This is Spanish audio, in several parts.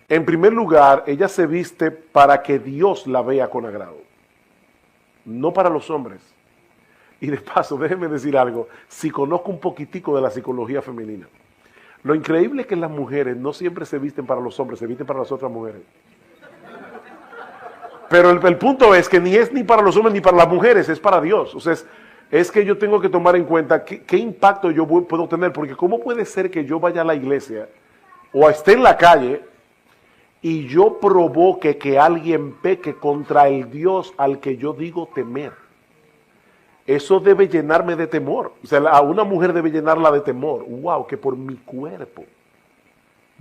En primer lugar, ella se viste para que Dios la vea con agrado, no para los hombres. Y de paso, déjenme decir algo, si conozco un poquitico de la psicología femenina, lo increíble es que las mujeres no siempre se visten para los hombres, se visten para las otras mujeres. Pero el punto es que ni es ni para los hombres ni para las mujeres, es para Dios. O sea, es que yo tengo que tomar en cuenta qué impacto yo puedo tener, porque ¿cómo puede ser que yo vaya a la iglesia o esté en la calle y yo provoque que alguien peque contra el Dios al que yo digo temer? Eso debe llenarme de temor. O sea, a una mujer debe llenarla de temor. Wow, que por mi cuerpo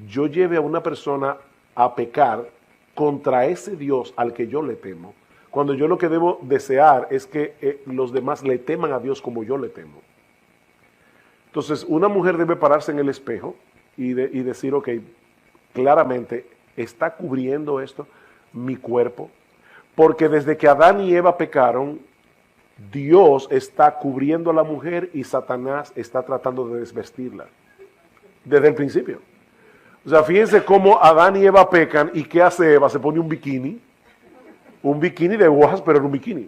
yo lleve a una persona a pecar contra ese Dios al que yo le temo, cuando yo lo que debo desear es que los demás le teman a Dios como yo le temo. Entonces, una mujer debe pararse en el espejo y decir, ok, claramente, ¿está cubriendo esto mi cuerpo? Porque desde que Adán y Eva pecaron, Dios está cubriendo a la mujer y Satanás está tratando de desvestirla. Desde el principio. O sea, fíjense cómo Adán y Eva pecan y ¿qué hace Eva? Se pone un bikini de hojas, pero en un bikini.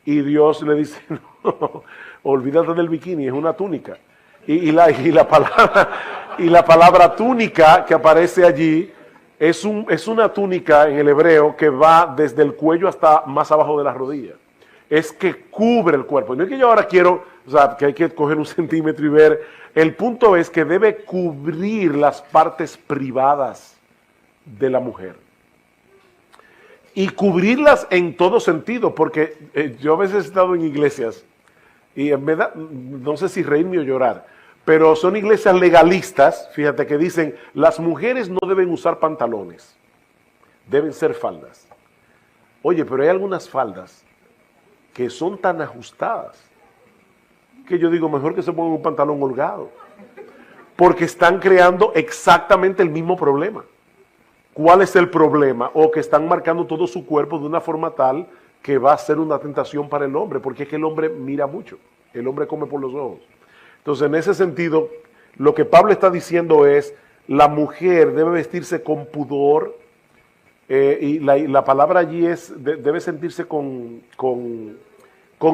Y Dios le dice, no, olvídate del bikini, es una túnica. Y la palabra túnica que aparece allí es una túnica en el hebreo que va desde el cuello hasta más abajo de las rodillas. Es que cubre el cuerpo. No es que yo ahora quiero, o sea, que hay que coger un centímetro y ver. El punto es que debe cubrir las partes privadas de la mujer. Y cubrirlas en todo sentido, porque yo a veces he estado en iglesias y en verdad, no sé si reírme o llorar, pero son iglesias legalistas, fíjate, que dicen, las mujeres no deben usar pantalones, deben ser faldas. Oye, pero hay algunas faldas que son tan ajustadas que yo digo, mejor que se pongan un pantalón holgado, porque están creando exactamente el mismo problema. ¿Cuál es el problema? O que están marcando todo su cuerpo de una forma tal que va a ser una tentación para el hombre, porque es que el hombre mira mucho, el hombre come por los ojos. Entonces, en ese sentido, lo que Pablo está diciendo es, la mujer debe vestirse con pudor, y la palabra allí es, debe sentirse con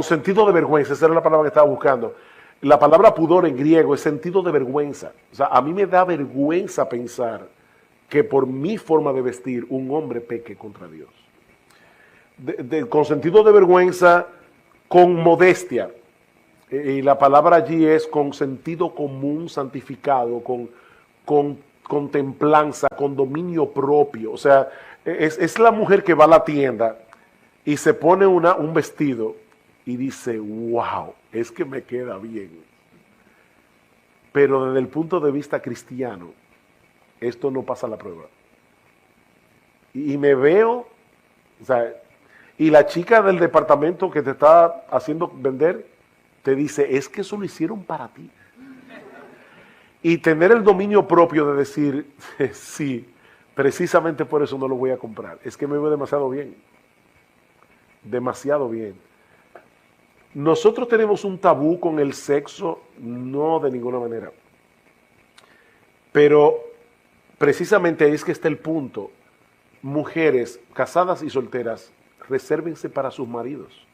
sentido de vergüenza. Esa era la palabra que estaba buscando. La palabra pudor en griego es sentido de vergüenza. O sea, a mí me da vergüenza pensar que por mi forma de vestir un hombre peque contra Dios. Con sentido de vergüenza, con modestia. Y la palabra allí es con sentido común santificado, con templanza, con dominio propio. O sea, es la mujer que va a la tienda y se pone un vestido y dice, wow, es que me queda bien. Pero desde el punto de vista cristiano, esto no pasa la prueba. Y me veo, o sea, y la chica del departamento que te está haciendo vender, te dice, es que eso lo hicieron para ti. Y tener el dominio propio de decir, sí, precisamente por eso no lo voy a comprar. Es que me veo demasiado bien. Demasiado bien. Nosotros tenemos un tabú con el sexo, no de ninguna manera. Pero precisamente ahí es que está el punto. Mujeres casadas y solteras, resérvense para sus maridos.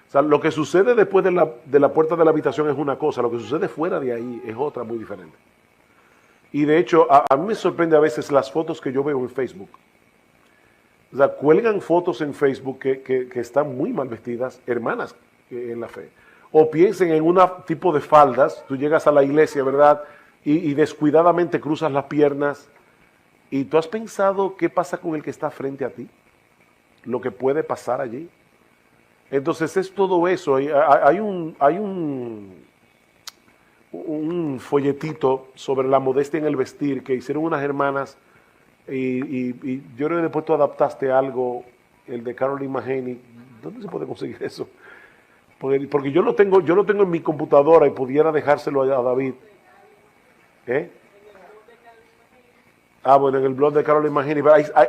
O sea, lo que sucede después de la puerta de la habitación es una cosa, lo que sucede fuera de ahí es otra muy diferente. Y de hecho, a mí me sorprende a veces las fotos que yo veo en Facebook. O sea, cuelgan fotos en Facebook que están muy mal vestidas, hermanas en la fe. O piensen en un tipo de faldas, tú llegas a la iglesia, ¿verdad? Y descuidadamente cruzas las piernas. ¿Y tú has pensado qué pasa con el que está frente a ti? Lo que puede pasar allí. Entonces es todo eso. Hay un folletito sobre la modestia en el vestir que hicieron unas hermanas. Y yo creo que después tú adaptaste algo, el de Caroline Mahaney. ¿Dónde se puede conseguir eso? Porque yo lo tengo en mi computadora y pudiera dejárselo a David. Bueno, en el blog de Caroline Mahaney.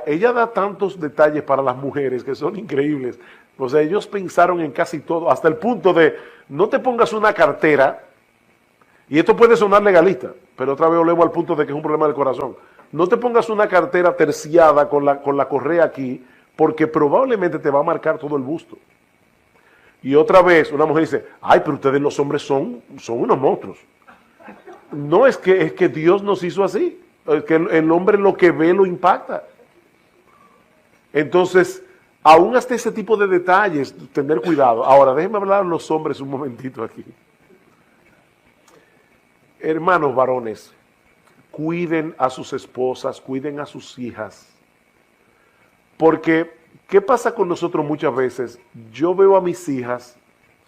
Ella da tantos detalles para las mujeres que son increíbles. O sea, ellos pensaron en casi todo, hasta el punto de, no te pongas una cartera, y esto puede sonar legalista, pero otra vez volvemos al punto de que es un problema del corazón. No te pongas una cartera terciada con la correa aquí, porque probablemente te va a marcar todo el busto. Y otra vez una mujer dice, ay, pero ustedes los hombres son unos monstruos. No, es que Dios nos hizo así. Es que el hombre lo que ve lo impacta. Entonces, aún hasta ese tipo de detalles, tener cuidado. Ahora, déjenme hablar a los hombres un momentito aquí. Hermanos varones, cuiden a sus esposas, cuiden a sus hijas. Porque, ¿qué pasa con nosotros muchas veces? Yo veo a mis hijas,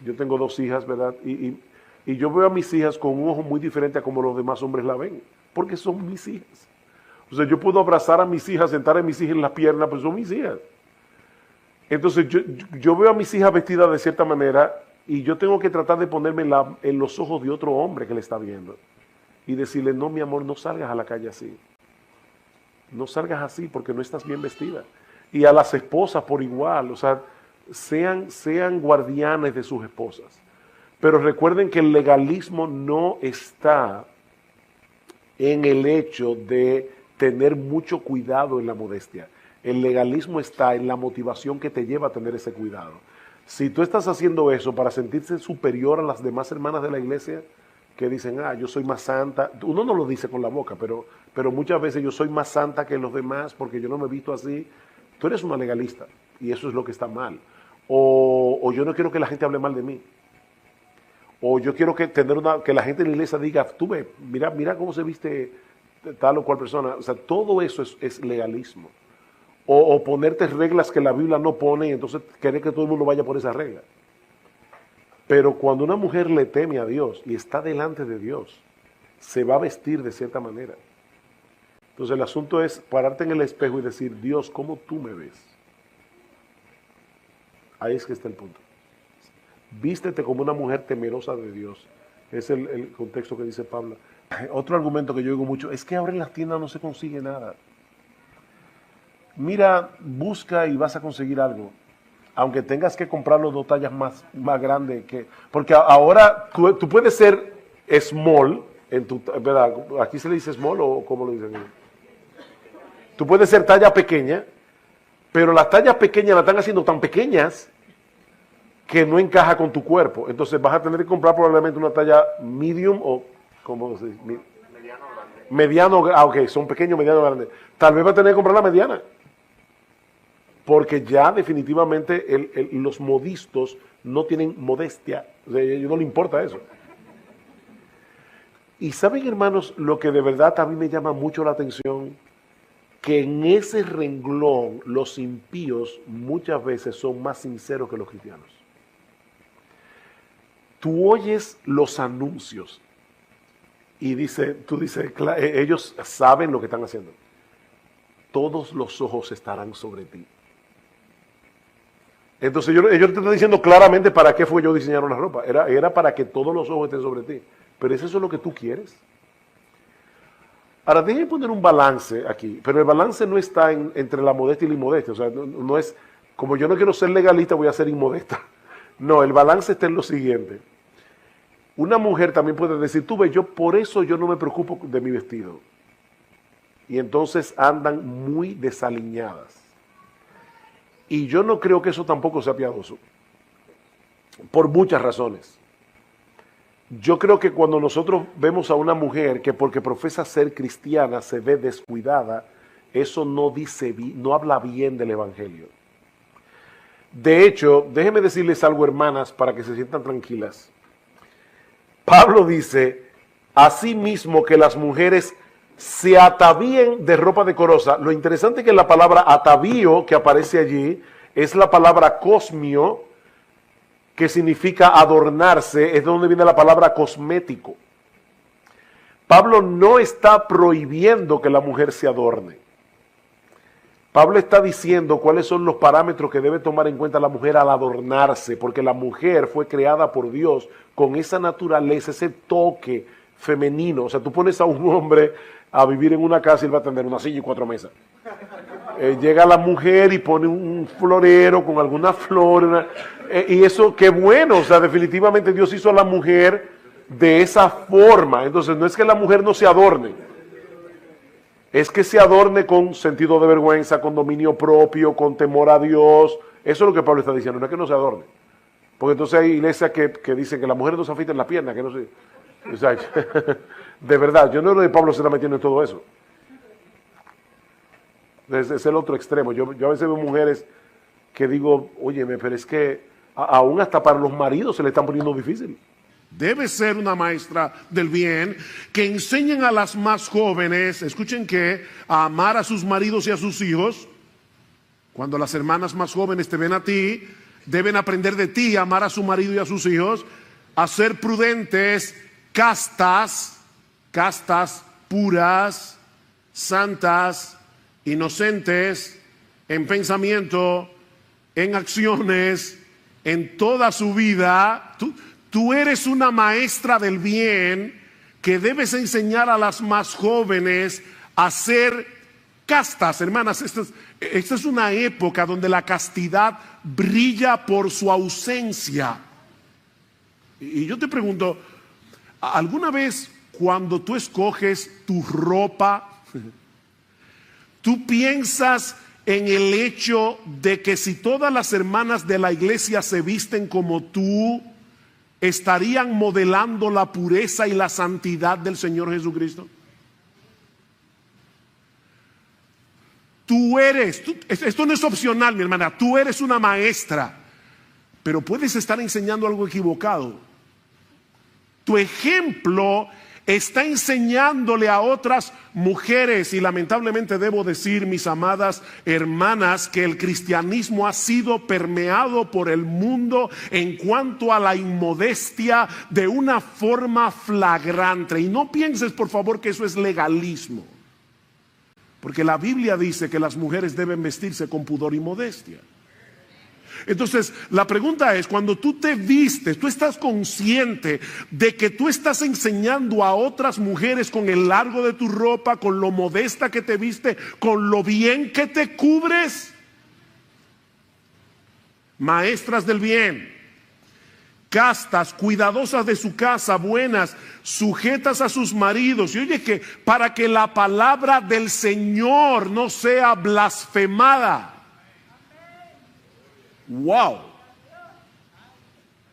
yo tengo 2 hijas, ¿verdad? Y yo veo a mis hijas con un ojo muy diferente a como los demás hombres la ven, porque son mis hijas. O sea, yo puedo abrazar a mis hijas, sentar a mis hijas en las piernas, pues son mis hijas. Entonces, yo veo a mis hijas vestidas de cierta manera y yo tengo que tratar de ponerme en los ojos de otro hombre que le está viendo y decirle, no, mi amor, no salgas a la calle así. No salgas así porque no estás bien vestida. Y a las esposas por igual, o sea, sean guardianes de sus esposas. Pero recuerden que el legalismo no está en el hecho de tener mucho cuidado en la modestia. El legalismo está en la motivación que te lleva a tener ese cuidado. Si tú estás haciendo eso para sentirse superior a las demás hermanas de la iglesia, que dicen, yo soy más santa, uno no lo dice con la boca, pero muchas veces yo soy más santa que los demás porque yo no me he visto así, tú eres una legalista y eso es lo que está mal. O yo no quiero que la gente hable mal de mí. O yo quiero que la gente en la iglesia diga, tú ve, mira cómo se viste tal o cual persona. O sea, todo eso es legalismo. O ponerte reglas que la Biblia no pone y entonces querer que todo el mundo vaya por esa regla. Pero cuando una mujer le teme a Dios y está delante de Dios, se va a vestir de cierta manera. Entonces el asunto es pararte en el espejo y decir, Dios, ¿cómo tú me ves? Ahí es que está el punto. Vístete como una mujer temerosa de Dios. Es el contexto que dice Pablo. Otro argumento que yo digo mucho, es que ahora en las tiendas no se consigue nada. Mira, busca y vas a conseguir algo. Aunque tengas que comprarlo 2 tallas más grandes. Porque ahora tú puedes ser small, ¿verdad? ¿Aquí se le dice small o cómo lo dicen? Tú puedes ser talla pequeña, pero las tallas pequeñas las están haciendo tan pequeñas que no encaja con tu cuerpo. Entonces vas a tener que comprar probablemente una talla medium o, ¿cómo se dice? Mediano, ok, son pequeños, mediano, grandes. Tal vez vas a tener que comprar la mediana. Porque ya definitivamente los modistos no tienen modestia. O sea, a ellos no les importa eso. Y saben, hermanos, lo que de verdad a mí me llama mucho la atención, que en ese renglón los impíos muchas veces son más sinceros que los cristianos. Tú oyes los anuncios y tú dices, ellos saben lo que están haciendo. Todos los ojos estarán sobre ti. Entonces ellos te están diciendo claramente para qué fue yo diseñaron la ropa. Era para que todos los ojos estén sobre ti. Pero ¿es eso lo que tú quieres? Ahora, déjenme poner un balance aquí. Pero el balance no está entre la modestia y la inmodestia. O sea, no es, como yo no quiero ser legalista, voy a ser inmodesta. No, el balance está en lo siguiente. Una mujer también puede decir, tú ves, por eso yo no me preocupo de mi vestido. Y entonces andan muy desaliñadas. Y yo no creo que eso tampoco sea piadoso, por muchas razones. Yo creo que cuando nosotros vemos a una mujer que porque profesa ser cristiana se ve descuidada, eso no habla bien del evangelio. De hecho, déjenme decirles algo, hermanas, para que se sientan tranquilas. Pablo dice, asimismo que las mujeres se atavíen de ropa decorosa. Lo interesante es que la palabra atavío que aparece allí es la palabra cosmio, que significa adornarse, es de donde viene la palabra cosmético. Pablo no está prohibiendo que la mujer se adorne. Pablo está diciendo cuáles son los parámetros que debe tomar en cuenta la mujer al adornarse, porque la mujer fue creada por Dios con esa naturaleza, ese toque femenino. O sea, tú pones a un hombre a vivir en una casa y él va a tener una silla y 4 mesas. Llega la mujer y pone un florero con alguna flor. Y eso, qué bueno. O sea, definitivamente Dios hizo a la mujer de esa forma. Entonces, no es que la mujer no se adorne. es que se adorne con sentido de vergüenza, con dominio propio, con temor a Dios. Eso es lo que Pablo está diciendo, no es que no se adorne. Porque entonces hay iglesias que dicen que las mujeres no se afeitan la pierna, que no se... O sea, de verdad, yo no creo que Pablo se está metiendo en todo eso. Es el otro extremo. Yo a veces veo mujeres que digo, óyeme, pero es que aún hasta para los maridos se le están poniendo difícil. Debe ser una maestra del bien que enseñen a las más jóvenes, escuchen que, a amar a sus maridos y a sus hijos. Cuando las hermanas más jóvenes te ven a ti, deben aprender de ti a amar a su marido y a sus hijos, a ser prudentes, castas, puras, santas, inocentes, en pensamiento, en acciones, en toda su vida. Tú eres una maestra del bien que debes enseñar a las más jóvenes a ser castas, hermanas. Esta es una época donde la castidad brilla por su ausencia. Y yo te pregunto, ¿alguna vez cuando tú escoges tu ropa, tú piensas en el hecho de que si todas las hermanas de la iglesia se visten como tú, estarían modelando la pureza y la santidad del Señor Jesucristo? Esto no es opcional, mi hermana, tú eres una maestra, pero puedes estar enseñando algo equivocado. Tu ejemplo está enseñándole a otras mujeres, y lamentablemente debo decir, mis amadas hermanas, que el cristianismo ha sido permeado por el mundo en cuanto a la inmodestia de una forma flagrante. Y no pienses, por favor, que eso es legalismo, porque la Biblia dice que las mujeres deben vestirse con pudor y modestia. Entonces, la pregunta es, cuando tú te vistes, tú estás consciente de que tú estás enseñando a otras mujeres con el largo de tu ropa, con lo modesta que te viste, con lo bien que te cubres. Maestras del bien, castas, cuidadosas de su casa, buenas, sujetas a sus maridos. Y oye, que para que la palabra del Señor no sea blasfemada. Wow,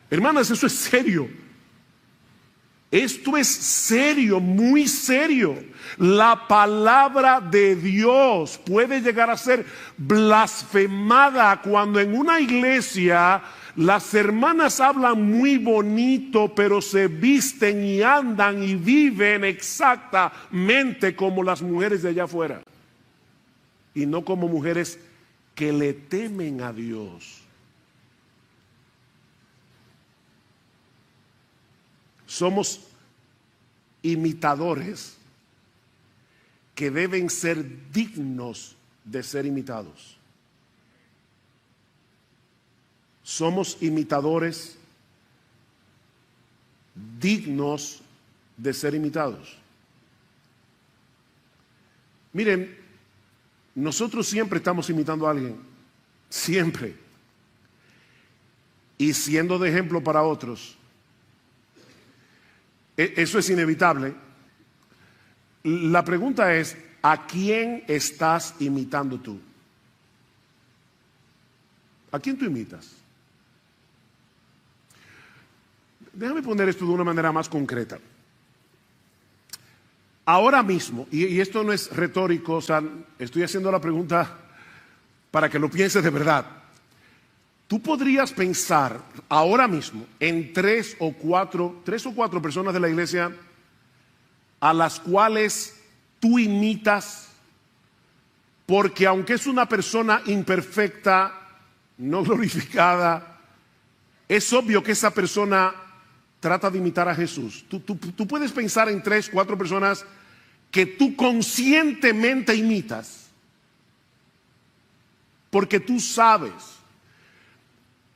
hermanas, eso es serio. Esto es serio, muy serio. La palabra de Dios puede llegar a ser blasfemada cuando en una iglesia las hermanas hablan muy bonito, pero se visten y andan y viven exactamente como las mujeres de allá afuera, y no como mujeres que le temen a Dios. Somos imitadores que deben ser dignos de ser imitados. Somos imitadores dignos de ser imitados. Miren, nosotros siempre estamos imitando a alguien, siempre, y siendo de ejemplo para otros. Eso es inevitable. La pregunta es, ¿a quién estás imitando tú? ¿A quién tú imitas? Déjame poner esto de una manera más concreta. Ahora mismo, y esto no es retórico, o sea, estoy haciendo la pregunta para que lo pienses de verdad. Tú podrías pensar ahora mismo en tres o cuatro personas de la iglesia a las cuales tú imitas, porque aunque es una persona imperfecta, no glorificada, es obvio que esa persona trata de imitar a Jesús. Tú puedes pensar en 3, 4 personas que tú conscientemente imitas, porque tú sabes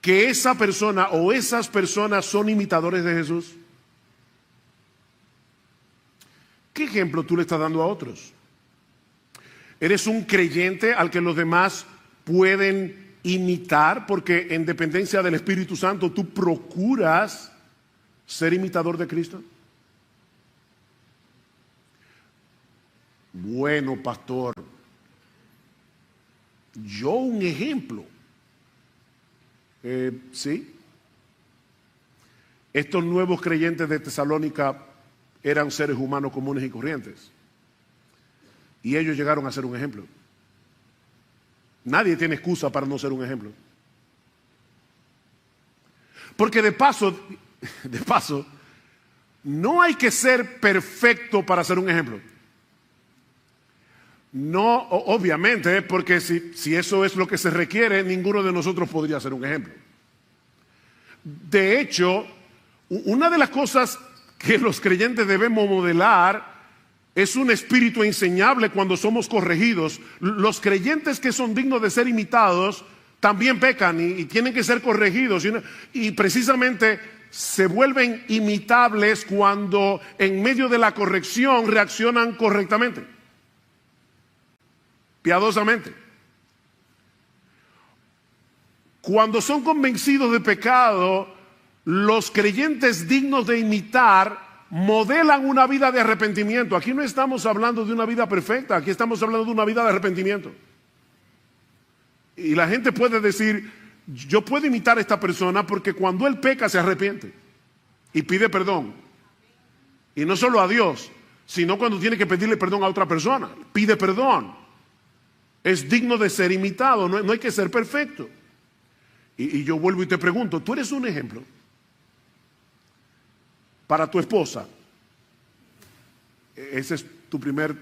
que esa persona o esas personas son imitadores de Jesús. ¿Qué ejemplo tú le estás dando a otros? ¿Eres un creyente al que los demás pueden imitar? Porque en dependencia del Espíritu Santo tú procuras ser imitador de Cristo. Bueno, pastor, yo un ejemplo. Sí. Estos nuevos creyentes de Tesalónica eran seres humanos comunes y corrientes. Y ellos llegaron a ser un ejemplo. Nadie tiene excusa para no ser un ejemplo. Porque de paso, no hay que ser perfecto para ser un ejemplo. No, obviamente, porque si eso es lo que se requiere, ninguno de nosotros podría ser un ejemplo. De hecho, una de las cosas que los creyentes debemos modelar es un espíritu enseñable cuando somos corregidos. Los creyentes que son dignos de ser imitados también pecan y tienen que ser corregidos. Y precisamente se vuelven imitables cuando en medio de la corrección reaccionan correctamente, piadosamente. Cuando son convencidos de pecado, los creyentes dignos de imitar modelan una vida de arrepentimiento. Aquí no estamos hablando de una vida perfecta, aquí estamos hablando de una vida de arrepentimiento. Y la gente puede decir, yo puedo imitar a esta persona porque cuando él peca se arrepiente y pide perdón. Y no solo a Dios, sino cuando tiene que pedirle perdón a otra persona. Pide perdón. Es digno de ser imitado, no hay que ser perfecto. Y yo vuelvo y te pregunto, ¿tú eres un ejemplo para tu esposa? Ese es tu primer,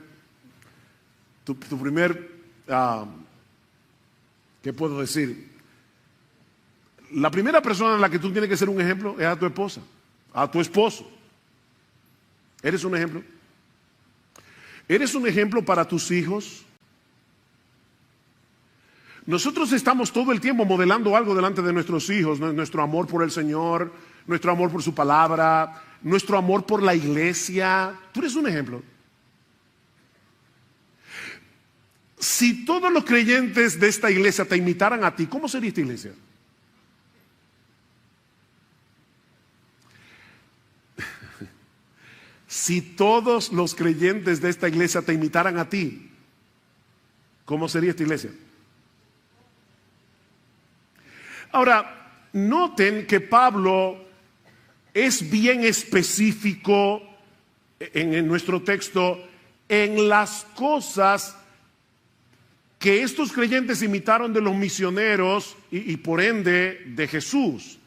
¿qué puedo decir? La primera persona en la que tú tienes que ser un ejemplo es a tu esposa, a tu esposo. ¿Eres un ejemplo? ¿Eres un ejemplo para tus hijos? Nosotros estamos todo el tiempo modelando algo delante de nuestros hijos, nuestro amor por el Señor, nuestro amor por su palabra, nuestro amor por la iglesia. Tú eres un ejemplo. Si todos los creyentes de esta iglesia te imitaran a ti, ¿cómo sería esta iglesia? Si todos los creyentes de esta iglesia te imitaran a ti, ¿cómo sería esta iglesia? Ahora, noten que Pablo es bien específico en nuestro texto en las cosas que estos creyentes imitaron de los misioneros y por ende de Jesús.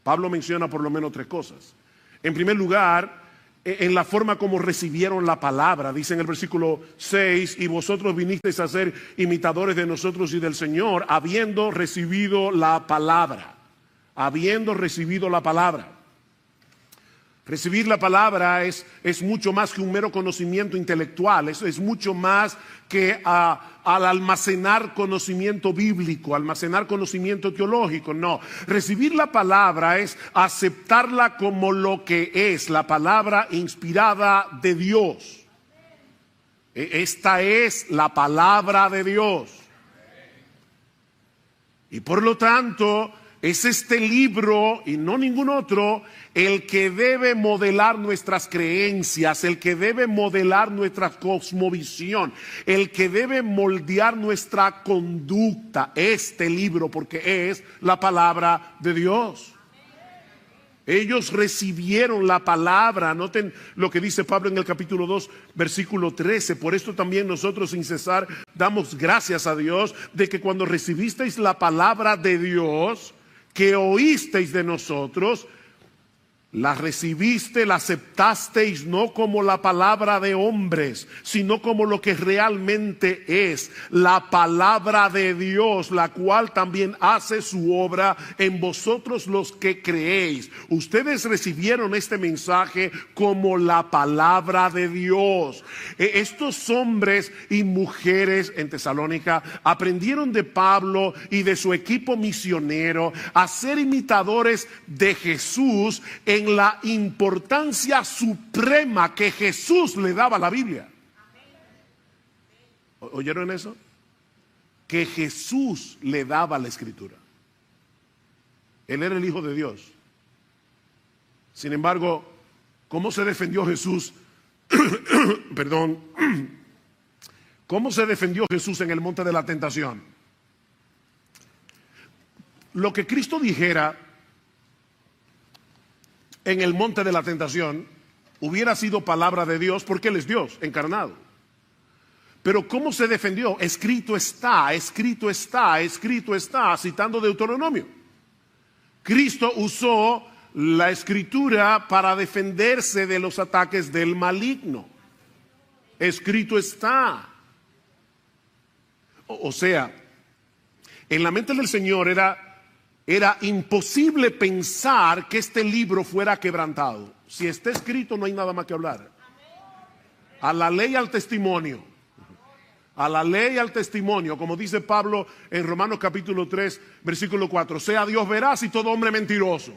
Pablo menciona por lo menos 3 cosas. En primer lugar, en la forma como recibieron la palabra. Dice en el versículo 6, y vosotros vinisteis a ser imitadores de nosotros y del Señor, habiendo recibido la palabra. Habiendo recibido la palabra. Recibir la palabra es mucho más que un mero conocimiento intelectual, es mucho más que al almacenar conocimiento bíblico, almacenar conocimiento teológico. No, recibir la palabra es aceptarla como lo que es, la palabra inspirada de Dios. Esta es la palabra de Dios. Y por lo tanto, es este libro y no ningún otro el que debe modelar nuestras creencias, el que debe modelar nuestra cosmovisión, el que debe moldear nuestra conducta. Este libro, porque es la palabra de Dios. Ellos recibieron la palabra. Noten lo que dice Pablo en el capítulo 2, versículo 13. Por esto también nosotros sin cesar damos gracias a Dios de que cuando recibisteis la palabra de Dios, que oísteis de nosotros, la recibiste, la aceptasteis no como la palabra de hombres, sino como lo que realmente es, la palabra de Dios, la cual también hace su obra en vosotros los que creéis. Ustedes recibieron este mensaje como la palabra de Dios. Estos hombres y mujeres en Tesalónica aprendieron de Pablo y de su equipo misionero a ser imitadores de Jesús en la importancia suprema que Jesús le daba a la Biblia. ¿Oyeron eso? Que Jesús le daba la Escritura. Él era el Hijo de Dios. Sin embargo, ¿cómo se defendió Jesús? Perdón. ¿Cómo se defendió Jesús en el monte de la tentación? Lo que Cristo dijera en el monte de la tentación hubiera sido palabra de Dios, porque Él es Dios encarnado. Pero ¿cómo se defendió? Escrito está, escrito está, escrito está, citando Deuteronomio. Cristo usó la escritura para defenderse de los ataques del maligno. Escrito está. O sea, en la mente del Señor era imposible pensar que este libro fuera quebrantado. Si está escrito, no hay nada más que hablar. A la ley, al testimonio. A la ley, al testimonio, como dice Pablo en Romanos capítulo 3, versículo 4. Sea Dios veraz y todo hombre mentiroso.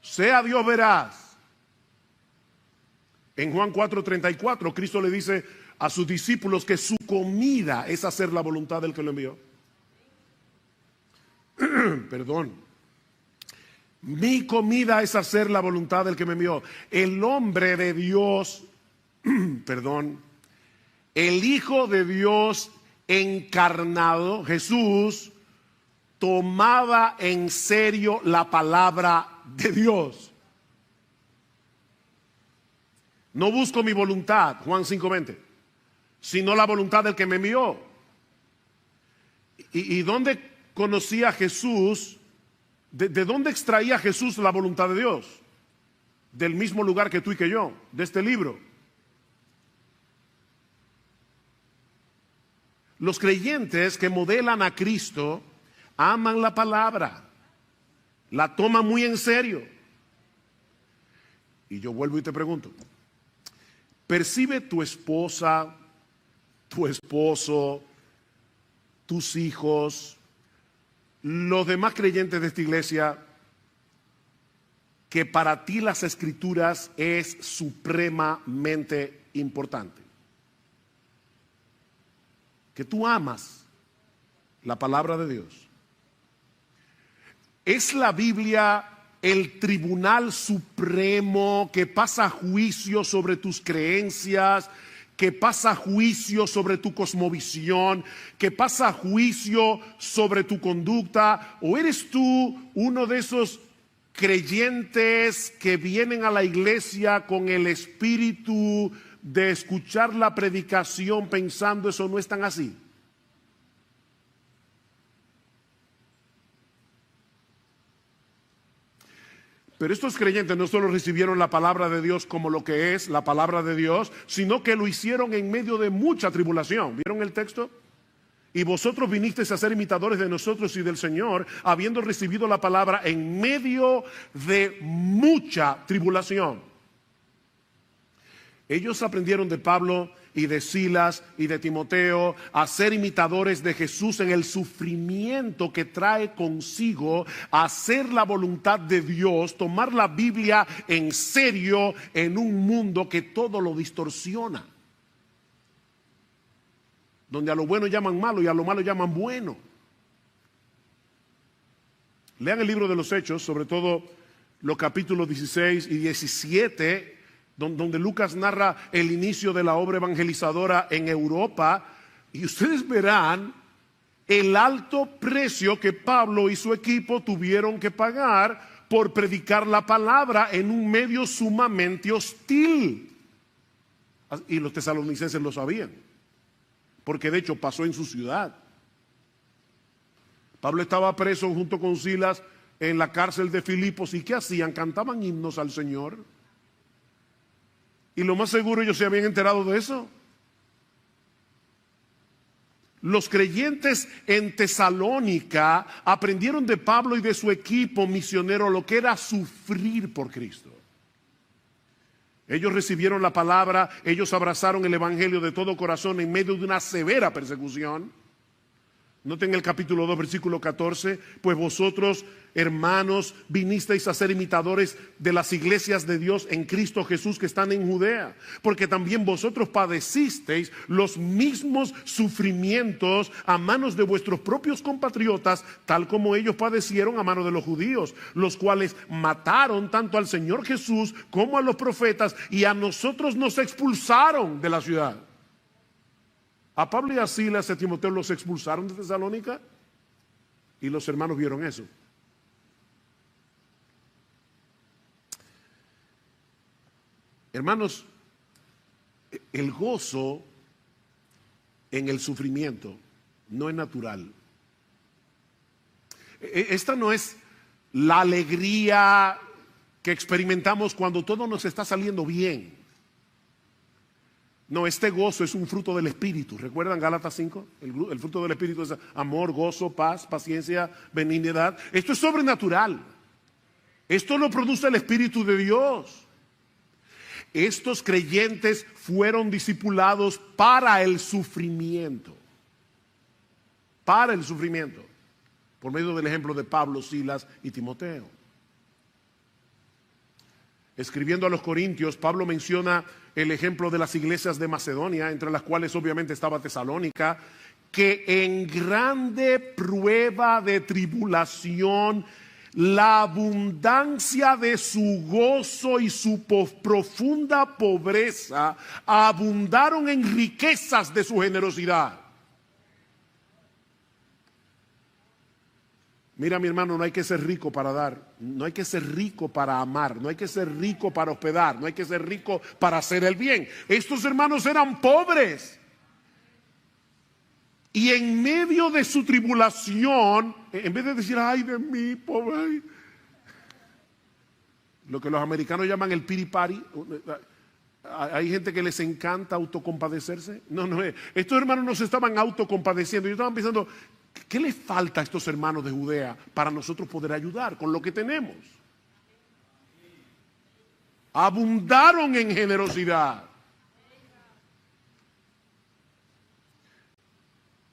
Sea Dios veraz. En Juan 4:34, Cristo le dice a sus discípulos que su comida es hacer la voluntad del que lo envió. Perdón. Mi comida es hacer la voluntad del que me envió. El hombre de Dios, perdón, el Hijo de Dios encarnado, Jesús, tomaba en serio la palabra de Dios. No busco mi voluntad, Juan 5:20, sino la voluntad del que me envió. ¿Y dónde conocía Jesús? ¿De dónde extraía Jesús la voluntad de Dios? Del mismo lugar que tú y que yo, de este libro. Los creyentes que modelan a Cristo aman la palabra, la toman muy en serio. Y yo vuelvo y te pregunto, ¿percibe tu esposa, tu esposo, tus hijos, los demás creyentes de esta iglesia, que para ti las escrituras es supremamente importante? Que tú amas la palabra de Dios. ¿Es la Biblia el tribunal supremo que pasa juicio sobre tus creencias, que pasa juicio sobre tu cosmovisión, que pasa juicio sobre tu conducta? ¿O eres tú uno de esos creyentes que vienen a la iglesia con el espíritu de escuchar la predicación pensando eso no es tan así? Pero estos creyentes no solo recibieron la palabra de Dios como lo que es la palabra de Dios, sino que lo hicieron en medio de mucha tribulación. ¿Vieron el texto? Y vosotros vinisteis a ser imitadores de nosotros y del Señor, habiendo recibido la palabra en medio de mucha tribulación. Ellos aprendieron de Pablo y de Silas y de Timoteo a ser imitadores de Jesús en el sufrimiento que trae consigo hacer la voluntad de Dios, tomar la Biblia en serio en un mundo que todo lo distorsiona, donde a lo bueno llaman malo y a lo malo llaman bueno. Lean el libro de los Hechos, sobre todo los capítulos 16 y 17, donde Lucas narra el inicio de la obra evangelizadora en Europa, y ustedes verán el alto precio que Pablo y su equipo tuvieron que pagar por predicar la palabra en un medio sumamente hostil. Y los tesalonicenses lo sabían, porque de hecho pasó en su ciudad. Pablo estaba preso junto con Silas en la cárcel de Filipos, y ¿qué hacían? Cantaban himnos al Señor. Y lo más seguro ellos se habían enterado de eso. Los creyentes en Tesalónica aprendieron de Pablo y de su equipo misionero lo que era sufrir por Cristo. Ellos recibieron la palabra, ellos abrazaron el evangelio de todo corazón en medio de una severa persecución. Noten el capítulo 2, versículo 14. Pues vosotros, hermanos, vinisteis a ser imitadores de las iglesias de Dios en Cristo Jesús que están en Judea, porque también vosotros padecisteis los mismos sufrimientos a manos de vuestros propios compatriotas, tal como ellos padecieron a manos de los judíos, los cuales mataron tanto al Señor Jesús como a los profetas, y a nosotros nos expulsaron de la ciudad. A Pablo y a Silas y a Timoteo los expulsaron de Tesalónica y los hermanos vieron eso. Hermanos, el gozo en el sufrimiento no es natural. Esta no es la alegría que experimentamos cuando todo nos está saliendo bien. No, este gozo es un fruto del Espíritu. ¿Recuerdan Gálatas 5? El fruto del Espíritu es amor, gozo, paz, paciencia, benignidad. Esto es sobrenatural. Esto lo produce el Espíritu de Dios. Estos creyentes fueron discipulados para el sufrimiento. Para el sufrimiento. Por medio del ejemplo de Pablo, Silas y Timoteo. Escribiendo a los Corintios, Pablo menciona el ejemplo de las iglesias de Macedonia, entre las cuales obviamente estaba Tesalónica, que en grande prueba de tribulación, la abundancia de su gozo y su profunda pobreza abundaron en riquezas de su generosidad. Mira, mi hermano, no hay que ser rico para dar, no hay que ser rico para amar, no hay que ser rico para hospedar, no hay que ser rico para hacer el bien. Estos hermanos eran pobres. Y en medio de su tribulación, en vez de decir, ay de mí, pobre, lo que los americanos llaman el pity party, hay gente que les encanta autocompadecerse. No, estos hermanos no se estaban autocompadeciendo, ellos estaban pensando, ¿qué les falta a estos hermanos de Judea para nosotros poder ayudar con lo que tenemos? Abundaron en generosidad.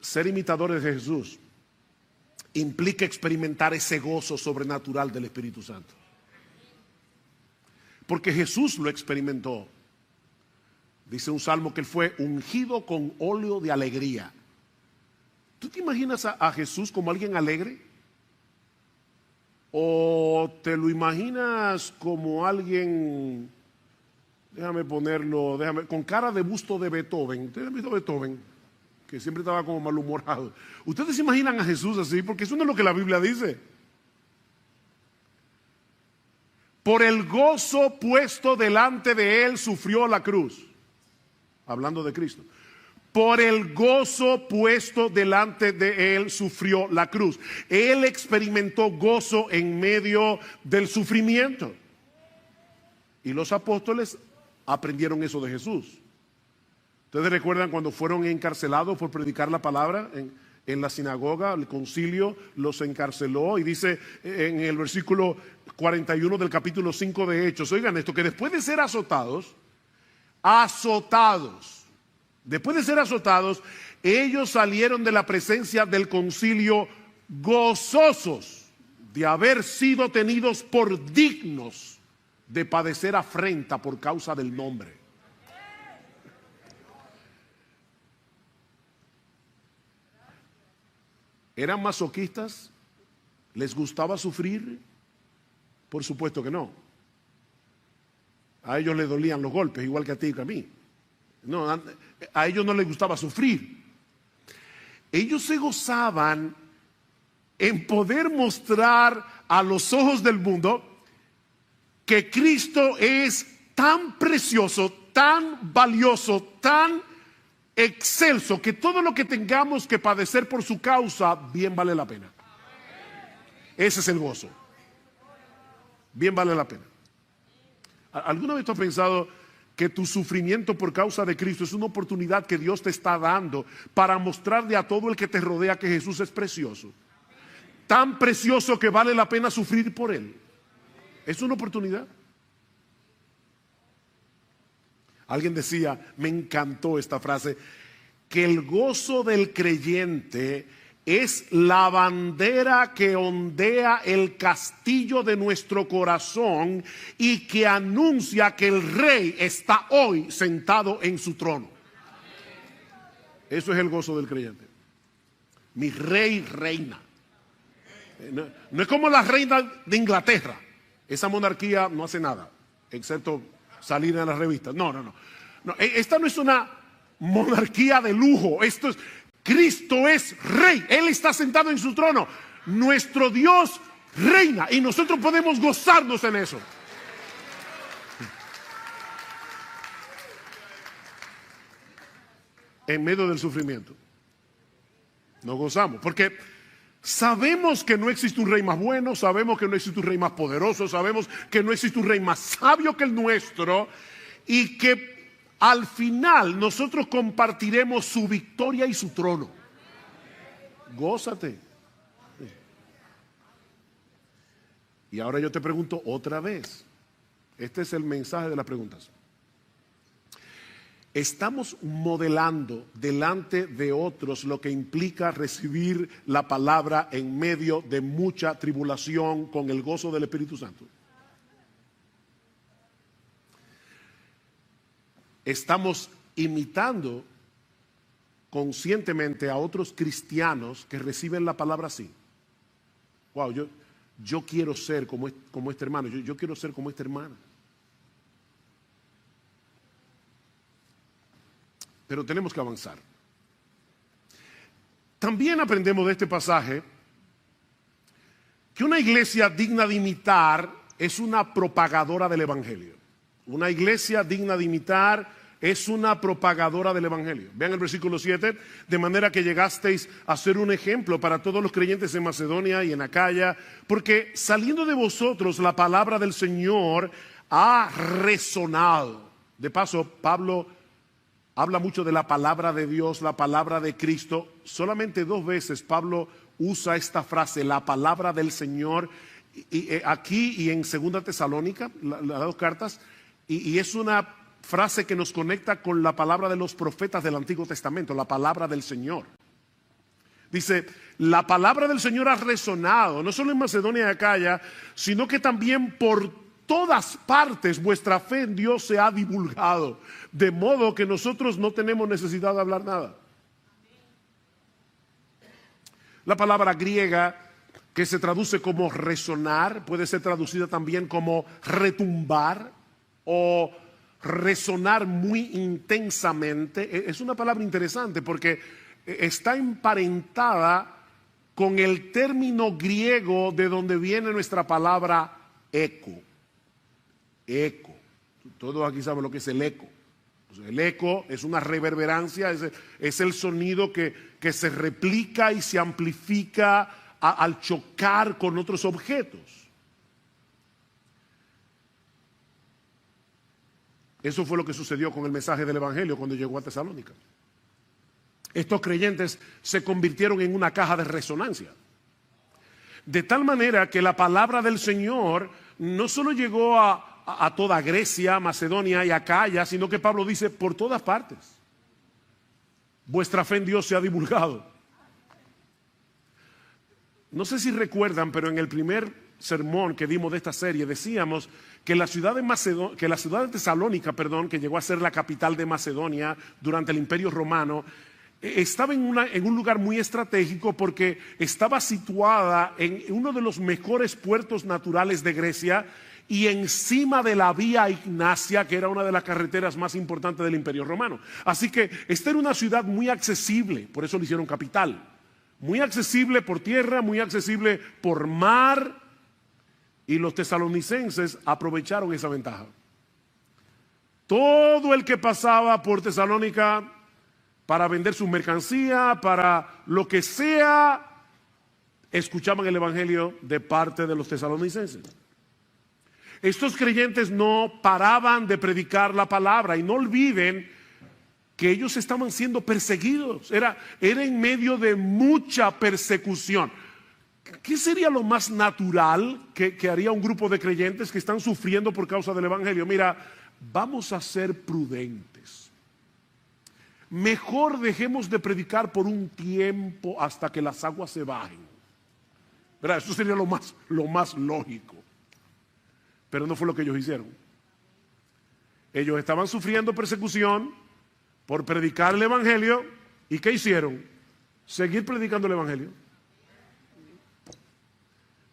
Ser imitadores de Jesús implica experimentar ese gozo sobrenatural del Espíritu Santo. Porque Jesús lo experimentó. Dice un salmo que él fue ungido con óleo de alegría. ¿Tú te imaginas a Jesús como alguien alegre? ¿O te lo imaginas como alguien, déjame ponerlo, con cara de busto de Beethoven? ¿Ustedes han visto Beethoven? Que siempre estaba como malhumorado. ¿Ustedes se imaginan a Jesús así? Porque eso no es lo que la Biblia dice. Por el gozo puesto delante de él sufrió la cruz. Hablando de Cristo. Por el gozo puesto delante de él sufrió la cruz. Él experimentó gozo en medio del sufrimiento. Y los apóstoles aprendieron eso de Jesús. ¿Ustedes recuerdan cuando fueron encarcelados por predicar la palabra en la sinagoga? El concilio los encarceló y dice en el versículo 41 del capítulo 5 de Hechos, oigan esto, que después de ser azotados, ellos salieron de la presencia del concilio gozosos de haber sido tenidos por dignos de padecer afrenta por causa del nombre. ¿Eran masoquistas? ¿Les gustaba sufrir? Por supuesto que no. A ellos les dolían los golpes, igual que a ti y a mí. No, a ellos no les gustaba sufrir. Ellos se gozaban en poder mostrar a los ojos del mundo que Cristo es tan precioso, tan valioso, tan excelso, que todo lo que tengamos que padecer por su causa, bien vale la pena. Ese es el gozo. Bien vale la pena. ¿Alguna vez tú has pensado que tu sufrimiento por causa de Cristo es una oportunidad que Dios te está dando para mostrarle a todo el que te rodea que Jesús es precioso? Tan precioso que vale la pena sufrir por Él. Es una oportunidad. Alguien decía, me encantó esta frase, que el gozo del creyente es la bandera que ondea el castillo de nuestro corazón y que anuncia que el Rey está hoy sentado en su trono. Eso es el gozo del creyente. Mi Rey reina. No es como la reina de Inglaterra. Esa monarquía no hace nada, excepto salir en las revistas. No. Esta no es una monarquía de lujo. Cristo es rey. Él está sentado en su trono. Nuestro Dios reina y nosotros podemos gozarnos en eso. En medio del sufrimiento nos gozamos, porque sabemos que no existe un rey más bueno, sabemos que no existe un rey más poderoso, sabemos que no existe un rey más sabio que el nuestro, y que al final nosotros compartiremos su victoria y su trono. Gózate. Y ahora yo te pregunto otra vez. Este es el mensaje de las preguntas. Estamos modelando delante de otros lo que implica recibir la palabra en medio de mucha tribulación con el gozo del Espíritu Santo. Estamos imitando conscientemente a otros cristianos que reciben la palabra así. Wow, yo quiero ser como este hermano, yo quiero ser como esta hermana. Pero tenemos que avanzar. También aprendemos de este pasaje que una iglesia digna de imitar es una propagadora del Evangelio. Una iglesia digna de imitar es una propagadora del Evangelio. Vean el versículo 7, de manera que llegasteis a ser un ejemplo para todos los creyentes en Macedonia y en Acaya, porque saliendo de vosotros la palabra del Señor ha resonado. De paso, Pablo habla mucho de la palabra de Dios, la palabra de Cristo. Solamente 2 veces Pablo usa esta frase, la palabra del Señor, aquí y en 2 Tesalónica, las 2 cartas, y es una frase que nos conecta con la palabra de los profetas del Antiguo Testamento, la palabra del Señor. Dice, la palabra del Señor ha resonado, no solo en Macedonia y Acaya, sino que también por todas partes vuestra fe en Dios se ha divulgado, de modo que nosotros no tenemos necesidad de hablar nada. La palabra griega que se traduce como resonar puede ser traducida también como retumbar o resonar muy intensamente. Es una palabra interesante porque está emparentada con el término griego de donde viene nuestra palabra eco. Eco. Todos aquí saben lo que es el eco. El eco es una reverberancia, es el sonido que se replica y se amplifica al chocar con otros objetos. Eso fue lo que sucedió con el mensaje del Evangelio cuando llegó a Tesalónica. Estos creyentes se convirtieron en una caja de resonancia. De tal manera que la palabra del Señor no solo llegó a toda Grecia, Macedonia y Acaya, sino que Pablo dice por todas partes. Vuestra fe en Dios se ha divulgado. No sé si recuerdan, pero en el primer sermón que dimos de esta serie decíamos que la ciudad de Tesalónica, que llegó a ser la capital de Macedonia durante el Imperio Romano, estaba en un lugar muy estratégico porque estaba situada en uno de los mejores puertos naturales de Grecia y encima de la vía Ignacia, que era una de las carreteras más importantes del Imperio Romano. Así que esta era una ciudad muy accesible, por eso le hicieron capital. Muy accesible por tierra, muy accesible por mar, y los tesalonicenses aprovecharon esa ventaja. Todo el que pasaba por Tesalónica para vender su mercancía, para lo que sea, escuchaban el Evangelio de parte de los tesalonicenses. Estos creyentes no paraban de predicar la palabra, y no olviden que ellos estaban siendo perseguidos. Era en medio de mucha persecución. ¿Qué sería lo más natural que haría un grupo de creyentes que están sufriendo por causa del Evangelio? Mira, vamos a ser prudentes. Mejor dejemos de predicar por un tiempo hasta que las aguas se bajen. ¿Verdad? Eso sería lo más lógico. Pero no fue lo que ellos hicieron. Ellos estaban sufriendo persecución por predicar el Evangelio. ¿Y qué hicieron? Seguir predicando el Evangelio.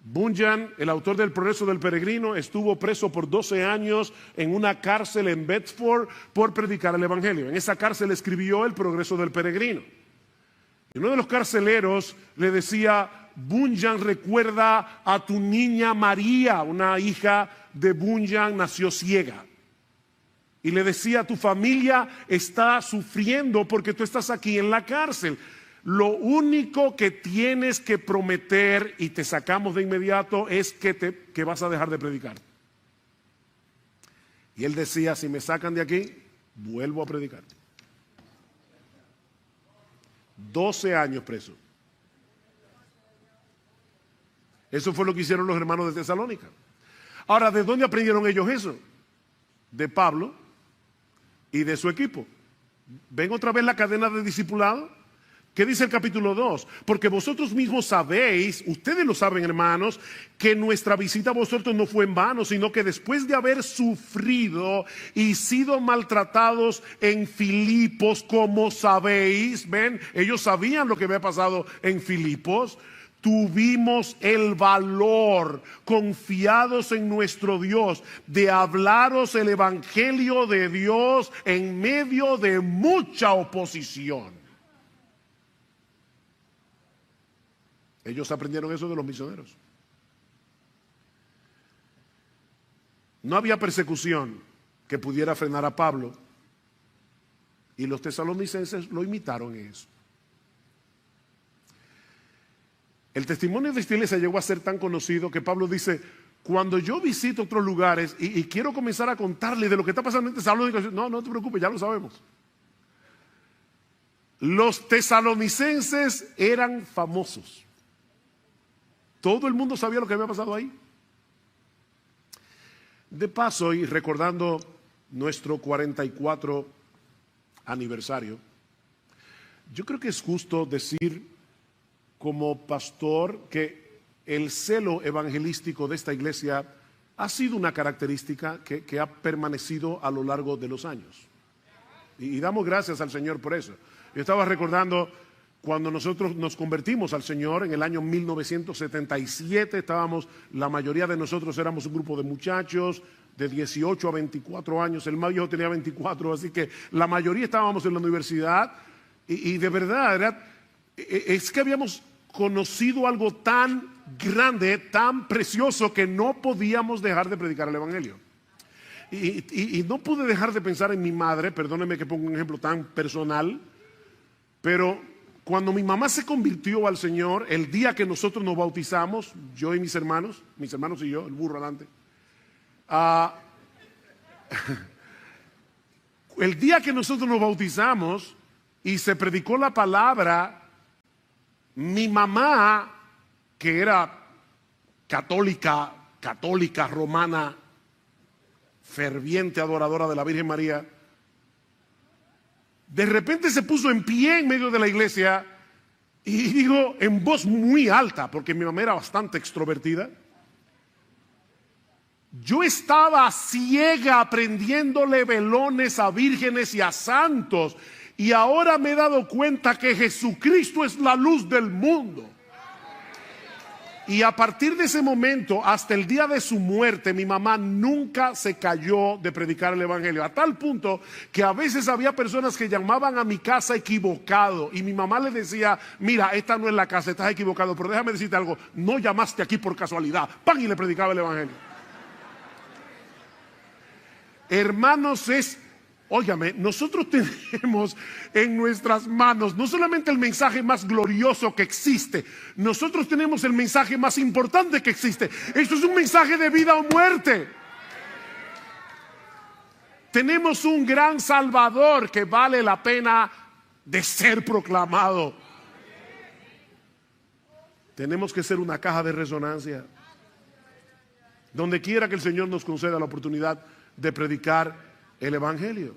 Bunyan, el autor del Progreso del Peregrino, estuvo preso por 12 años en una cárcel en Bedford por predicar el Evangelio. En esa cárcel escribió el Progreso del Peregrino. Y uno de los carceleros le decía: Bunyan recuerda a tu niña María, una hija de Bunyan, nació ciega. Y le decía: tu familia está sufriendo porque tú estás aquí en la cárcel. Lo único que tienes que prometer, y te sacamos de inmediato, es que vas a dejar de predicar. Y él decía: si me sacan de aquí, vuelvo a predicar. 12 años preso. Eso fue lo que hicieron los hermanos de Tesalónica. Ahora, ¿de dónde aprendieron ellos eso? De Pablo y de su equipo. ¿Ven otra vez la cadena de discipulado? ¿Qué dice el capítulo 2? Porque vosotros mismos sabéis, ustedes lo saben, hermanos, que nuestra visita a vosotros no fue en vano, sino que después de haber sufrido y sido maltratados en Filipos, como sabéis, ven, ellos sabían lo que había pasado en Filipos, tuvimos el valor, confiados en nuestro Dios, de hablaros el evangelio de Dios en medio de mucha oposición. Ellos aprendieron eso de los misioneros. No había persecución que pudiera frenar a Pablo, y los tesalonicenses lo imitaron en eso. El testimonio de esta iglesia llegó a ser tan conocido que Pablo dice: cuando yo visito otros lugares y quiero comenzar a contarle de lo que está pasando en Tesalónica, no te preocupes, ya lo sabemos. Los tesalonicenses eran famosos. Todo el mundo sabía lo que había pasado ahí. De paso, y recordando nuestro 44 aniversario, yo creo que es justo decir como pastor que el celo evangelístico de esta iglesia ha sido una característica que ha permanecido a lo largo de los años. Y damos gracias al Señor por eso. Yo estaba recordando cuando nosotros nos convertimos al Señor en el año 1977, la mayoría de nosotros éramos un grupo de muchachos de 18 a 24 años, el más viejo tenía 24, así que la mayoría estábamos en la universidad y de verdad es que habíamos conocido algo tan grande, tan precioso, que no podíamos dejar de predicar el Evangelio. Y no pude dejar de pensar en mi madre, perdónenme que ponga un ejemplo tan personal, pero cuando mi mamá se convirtió al Señor, el día que nosotros nos bautizamos, yo y mis hermanos y yo, el burro adelante, el día que nosotros nos bautizamos y se predicó la palabra, mi mamá, que era católica romana, ferviente adoradora de la Virgen María, de repente se puso en pie en medio de la iglesia y dijo en voz muy alta, porque mi mamá era bastante extrovertida: yo estaba ciega aprendiéndole velones a vírgenes y a santos, y ahora me he dado cuenta que Jesucristo es la luz del mundo. Y a partir de ese momento, hasta el día de su muerte, mi mamá nunca se calló de predicar el Evangelio, a tal punto que a veces había personas que llamaban a mi casa equivocado, y mi mamá le decía: mira, esta no es la casa, estás equivocado, pero déjame decirte algo, no llamaste aquí por casualidad. ¡Pam! Y le predicaba el Evangelio. Hermanos, óigame, nosotros tenemos en nuestras manos no solamente el mensaje más glorioso que existe, nosotros tenemos el mensaje más importante que existe. Esto es un mensaje de vida o muerte. Tenemos un gran Salvador que vale la pena de ser proclamado. Tenemos que ser una caja de resonancia. Donde quiera que el Señor nos conceda la oportunidad de predicar el Evangelio.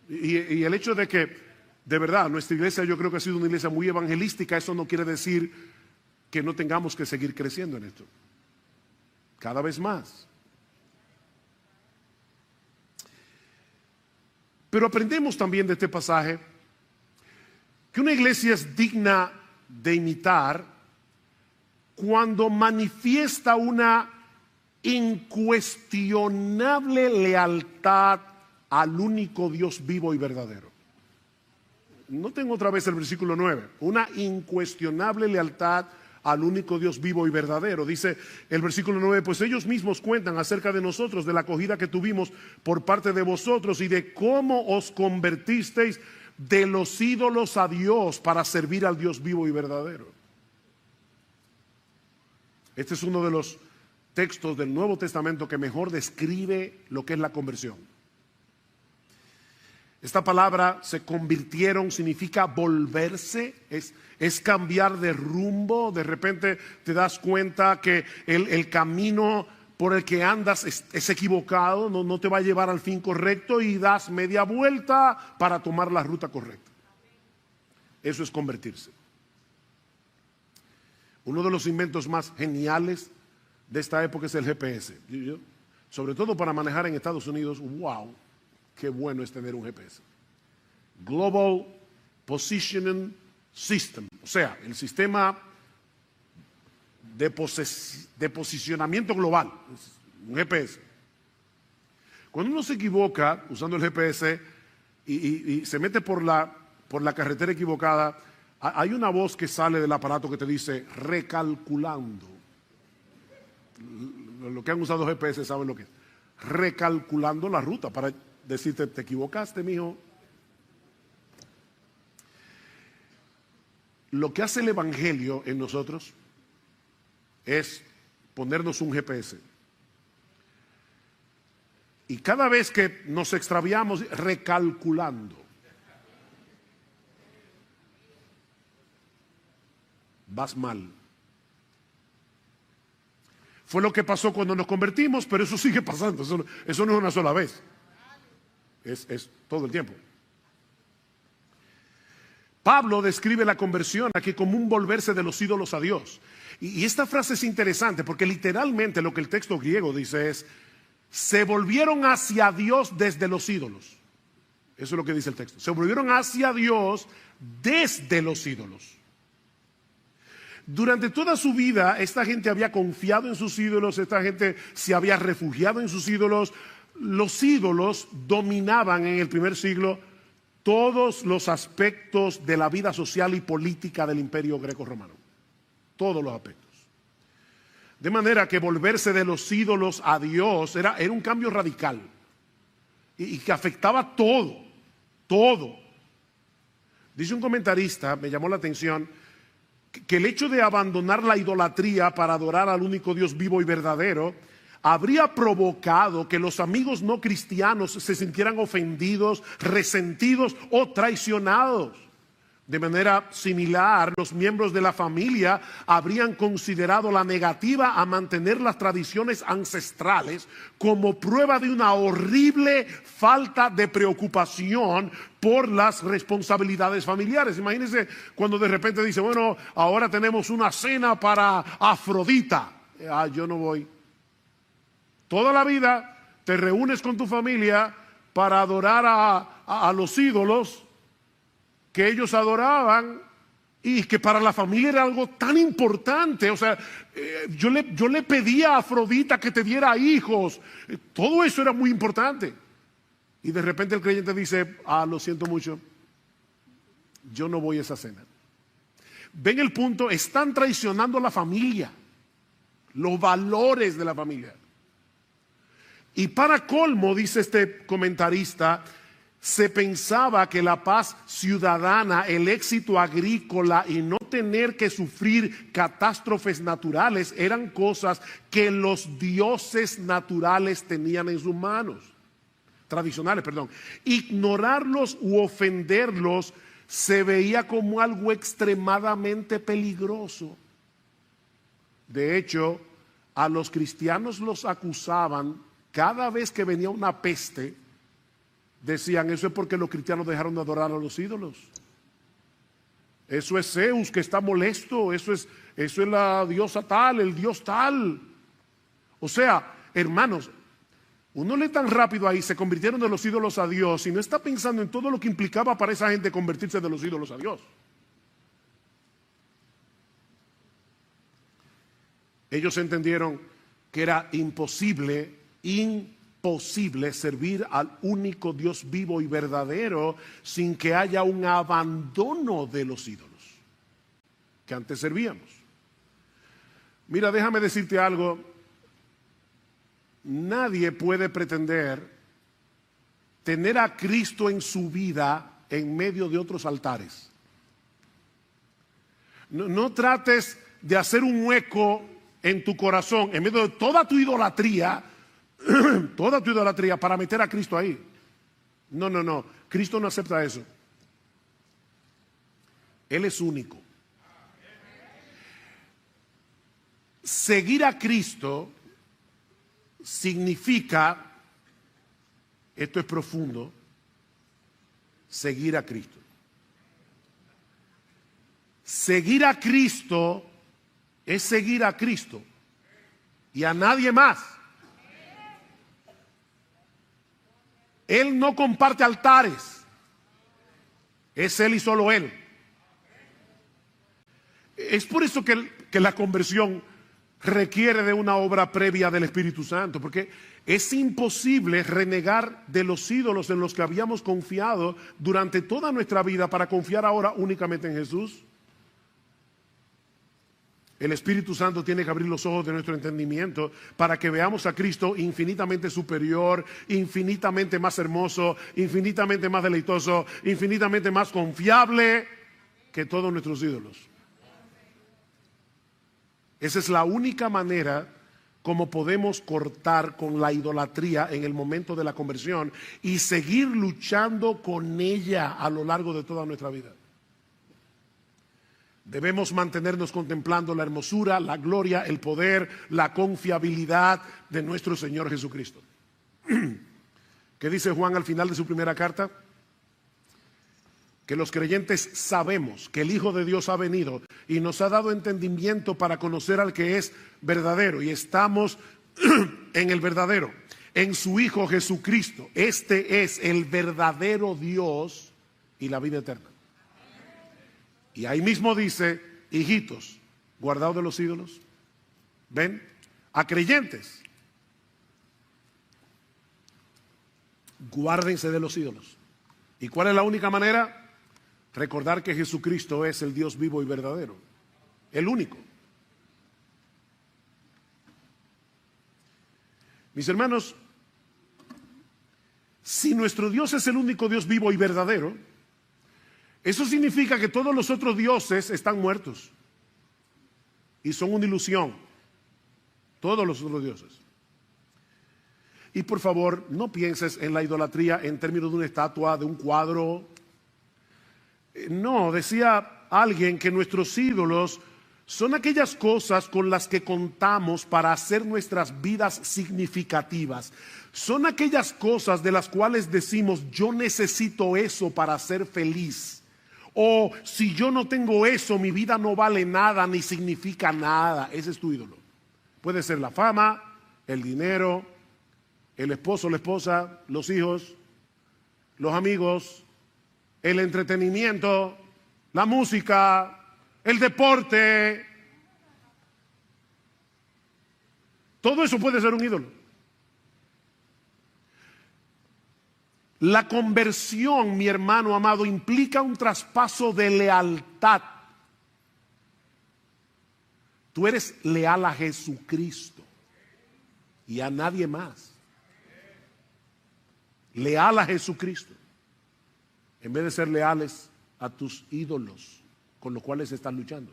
Y el hecho de que, de verdad, nuestra iglesia, yo creo que ha sido una iglesia muy evangelística, eso no quiere decir que no tengamos que seguir creciendo en esto. Cada vez más. Pero aprendemos también de este pasaje que una iglesia es digna de imitar cuando manifiesta una incuestionable lealtad al único Dios vivo y verdadero. Noten otra vez el versículo 9. Una incuestionable lealtad al único Dios vivo y verdadero. Dice el versículo 9, pues ellos mismos cuentan acerca de nosotros, de la acogida que tuvimos por parte de vosotros y de cómo os convertisteis de los ídolos a Dios para servir al Dios vivo y verdadero. Este es uno de los textos del Nuevo Testamento que mejor describe lo que es la conversión. Esta palabra se convirtieron significa volverse, es cambiar de rumbo. De repente te das cuenta que el camino por el que andas es equivocado, no te va a llevar al fin correcto y das media vuelta para tomar la ruta correcta. Eso es convertirse. Uno de los inventos más geniales de esta época es el GPS. Sobre todo para manejar en Estados Unidos, wow, qué bueno es tener un GPS. Global Positioning System, o sea, el sistema de posicionamiento global, un GPS. Cuando uno se equivoca usando el GPS y se mete por la carretera equivocada, hay una voz que sale del aparato que te dice recalculando. Lo que han usado GPS saben lo que es. Recalculando la ruta para decirte, te equivocaste, mijo. Lo que hace el Evangelio en nosotros es ponernos un GPS. Y cada vez que nos extraviamos, recalculando. Vas mal. Fue lo que pasó cuando nos convertimos, pero eso sigue pasando. Eso no es una sola vez. Es todo el tiempo. Pablo describe la conversión aquí como un volverse de los ídolos a Dios. Y esta frase es interesante porque literalmente lo que el texto griego dice es, se volvieron hacia Dios desde los ídolos. Eso es lo que dice el texto. Se volvieron hacia Dios desde los ídolos. Durante toda su vida, esta gente había confiado en sus ídolos, esta gente se había refugiado en sus ídolos. Los ídolos dominaban en el primer siglo todos los aspectos de la vida social y política del imperio greco-romano. Todos los aspectos. De manera que volverse de los ídolos a Dios era un cambio radical. Y que afectaba todo. Todo. Dice un comentarista, me llamó la atención, que el hecho de abandonar la idolatría para adorar al único Dios vivo y verdadero habría provocado que los amigos no cristianos se sintieran ofendidos, resentidos o traicionados. De manera similar, los miembros de la familia habrían considerado la negativa a mantener las tradiciones ancestrales como prueba de una horrible falta de preocupación por las responsabilidades familiares. Imagínense cuando de repente dice, bueno, ahora tenemos una cena para Afrodita. Yo no voy. Toda la vida te reúnes con tu familia para adorar a los ídolos que ellos adoraban y que para la familia era algo tan importante. O sea, yo le pedía a Afrodita que te diera hijos. Todo eso era muy importante. Y de repente el creyente dice, lo siento mucho, yo no voy a esa cena. ¿Ven el punto? Están traicionando a la familia, los valores de la familia. Y para colmo, dice este comentarista, se pensaba que la paz ciudadana, el éxito agrícola y no tener que sufrir catástrofes naturales eran cosas que los dioses naturales tenían en sus manos. Tradicionales, perdón. Ignorarlos u ofenderlos se veía como algo extremadamente peligroso. De hecho, a los cristianos los acusaban cada vez que venía una peste. Decían, eso es porque los cristianos dejaron de adorar a los ídolos. Eso es Zeus que está molesto, eso es la diosa tal, el dios tal. O sea, hermanos, uno lee tan rápido ahí, se convirtieron de los ídolos a Dios y no está pensando en todo lo que implicaba para esa gente convertirse de los ídolos a Dios. Ellos entendieron que era imposible servir al único Dios vivo y verdadero sin que haya un abandono de los ídolos que antes servíamos. Mira, déjame decirte algo. Nadie puede pretender tener a Cristo en su vida en medio de otros altares. No trates de hacer un hueco en tu corazón, en medio de toda tu idolatría, para meter a Cristo ahí. No. Cristo no acepta eso. Él es único. Seguir a Cristo significa, esto es profundo, seguir a Cristo. Seguir a Cristo es seguir a Cristo y a nadie más. Él no comparte altares, es Él y solo Él. Es por eso que la conversión requiere de una obra previa del Espíritu Santo, porque es imposible renegar de los ídolos en los que habíamos confiado durante toda nuestra vida para confiar ahora únicamente en Jesús. El Espíritu Santo tiene que abrir los ojos de nuestro entendimiento para que veamos a Cristo infinitamente superior, infinitamente más hermoso, infinitamente más deleitoso, infinitamente más confiable que todos nuestros ídolos. Esa es la única manera como podemos cortar con la idolatría en el momento de la conversión y seguir luchando con ella a lo largo de toda nuestra vida. Debemos mantenernos contemplando la hermosura, la gloria, el poder, la confiabilidad de nuestro Señor Jesucristo. ¿Qué dice Juan al final de su primera carta? Que los creyentes sabemos que el Hijo de Dios ha venido y nos ha dado entendimiento para conocer al que es verdadero, y estamos en el verdadero, en su Hijo Jesucristo. Este es el verdadero Dios y la vida eterna. Y ahí mismo dice: hijitos, guardaos de los ídolos. ¿Ven? A creyentes, guárdense de los ídolos. ¿Y cuál es la única manera? Recordar que Jesucristo es el Dios vivo y verdadero, el único. Mis hermanos, si nuestro Dios es el único Dios vivo y verdadero, eso significa que todos los otros dioses están muertos y son una ilusión. Todos los otros dioses. Y por favor, no pienses en la idolatría en términos de una estatua, de un cuadro. No, decía alguien que nuestros ídolos son aquellas cosas con las que contamos para hacer nuestras vidas significativas. Son aquellas cosas de las cuales decimos: yo necesito eso para ser feliz. O si yo no tengo eso, mi vida no vale nada ni significa nada. Ese es tu ídolo. Puede ser la fama, el dinero, el esposo, la esposa, los hijos, los amigos, el entretenimiento, la música, el deporte. Todo eso puede ser un ídolo. La conversión, mi hermano amado, implica un traspaso de lealtad. Tú eres leal a Jesucristo y a nadie más. Leal a Jesucristo, en vez de ser leales a tus ídolos con los cuales estás luchando.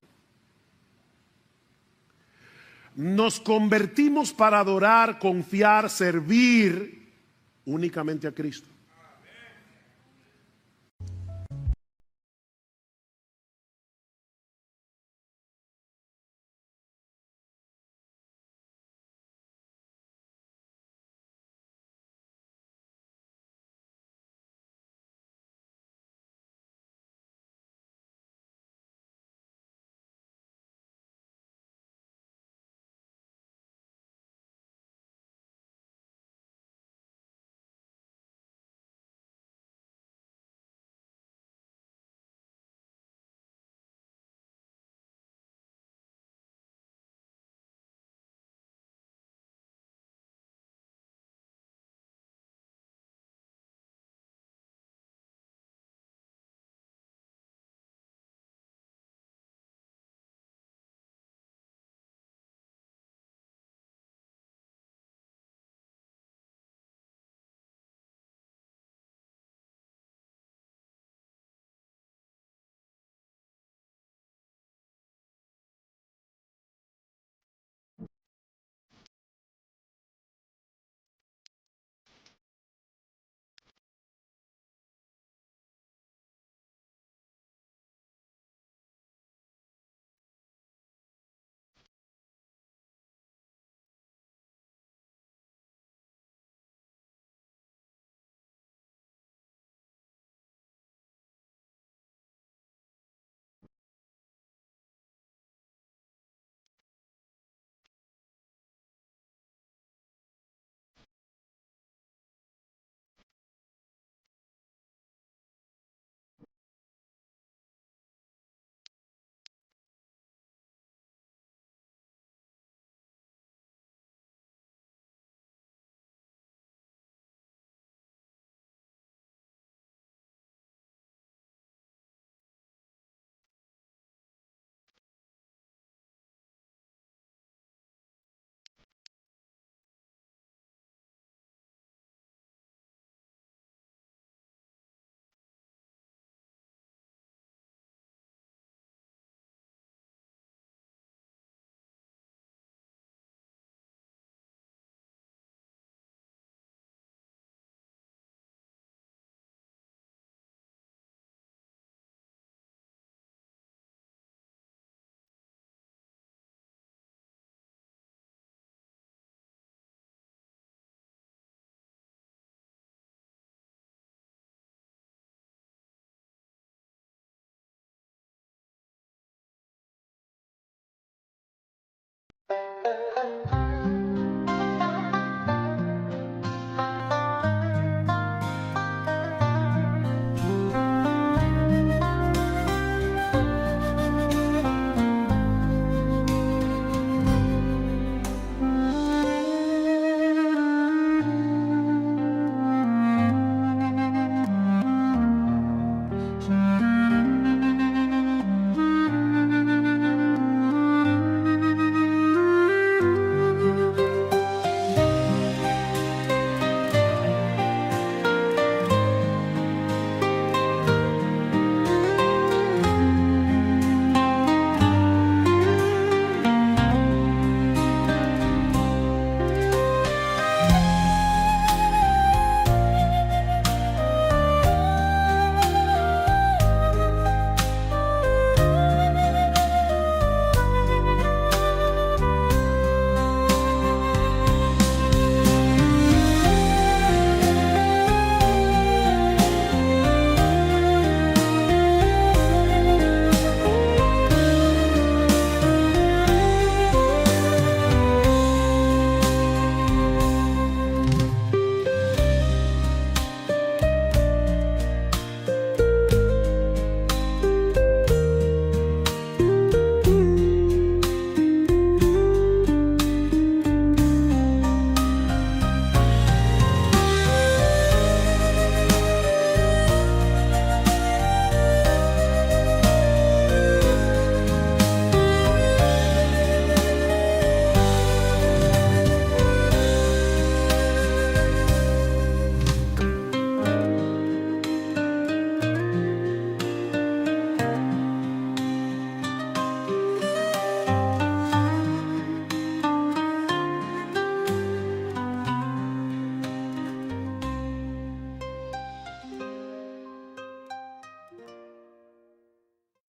Nos convertimos para adorar, confiar, servir únicamente a Cristo.